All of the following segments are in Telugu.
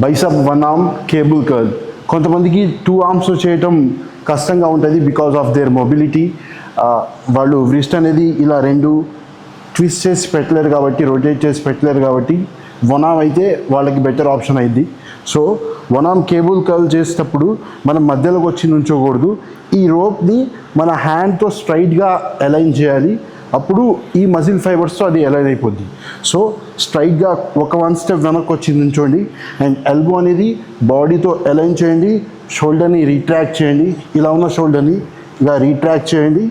Bicep one arm cable curl. కొంతమందికి 2 arms చేయటం కష్టంగా ఉంటుంది బికాస్ ఆఫ్ దేర్ మొబిలిటీ. వాళ్ళు వ్రిస్ట్ అనేది ఇలా 2 ట్విస్ట్ చేసి పెట్టలేరు కాబట్టి, రొటేట్ చేసి పెట్టలేరు కాబట్టి 1 arm అయితే వాళ్ళకి బెటర్ ఆప్షన్ అయింది. సో 1 arm కేబుల్ కర్ల్ చేసేటప్పుడు మనం మధ్యలోకి వచ్చి నుంచోకూడదు. ఈ రోప్ని మన హ్యాండ్తో స్ట్రైట్గా అలైన్ చేయాలి. అప్పుడు ఈ మజిల్ ఫైబర్స్తో అది అలైన్ అయిపోద్ది. సో స్ట్రైట్గా ఒక 1 step వెనక్కి వచ్చి నుంచోండి. అండ్ ఎల్బో అనేది బాడీతో అలైన్ చేయండి. షోల్డర్ని రీట్రాక్ట్ చేయండి. ఇలా ఉన్న షోల్డర్ని ఇలా రీట్రాక్ట్ చేయండి.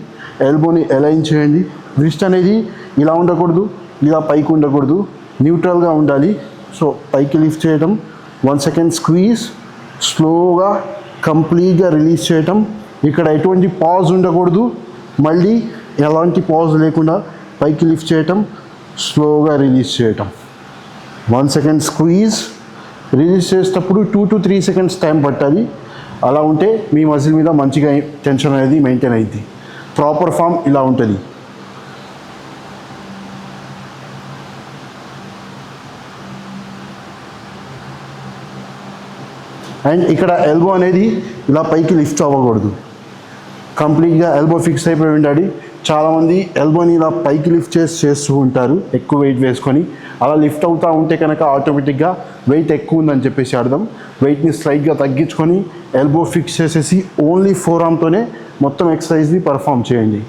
ఎల్బోని అలైన్ చేయండి. రిస్ట్ అనేది ఇలా ఉండకూడదు, ఇలా పైకి ఉండకూడదు, న్యూట్రల్గా ఉండాలి. సో పైకి లిఫ్ట్ చేయడం, 1 second స్క్వీజ్, స్లోగా కంప్లీట్గా రిలీజ్ చేయటం. ఇక్కడ ఎటువంటి పాజ్ ఉండకూడదు, మళ్ళీ ఎలాంటి పాజ్ లేకుండా పైకి లిఫ్ట్ చేయటం, స్లోగా రిలీజ్ చేయటం. 1 second స్క్వీజ్. రిలీజ్ చేసేటప్పుడు 2 to 3 seconds టైం పట్టాలి. అలా ఉంటే మీ మజిల్ మీద మంచిగా టెన్షన్ అనేది మెయింటైన్ అయింది. ప్రాపర్ ఫామ్ ఇలా ఉంటుంది. అండ్ ఇక్కడ ఎల్బో అనేది ఇలా పైకి లిఫ్ట్ అవ్వకూడదు, కంప్లీట్గా ఎల్బో ఫిక్స్ అయిపోయి ఉండాలి. చాలామంది ఎల్బోని ఇలా పైకి లిఫ్ట్ చేస్తూ ఉంటారు ఎక్కువ వెయిట్ వేసుకొని. అలా లిఫ్ట్ అవుతూ ఉంటే కనుక ఆటోమేటిక్గా వెయిట్ ఎక్కువ ఉందని చెప్పేసి అర్థం. వెయిట్ని స్లైట్గా తగ్గించుకొని ఎల్బో ఫిక్స్ చేసేసి ఓన్లీ 4 armతోనే మొత్తం ఎక్సర్సైజ్ని పర్ఫామ్ చేయండి.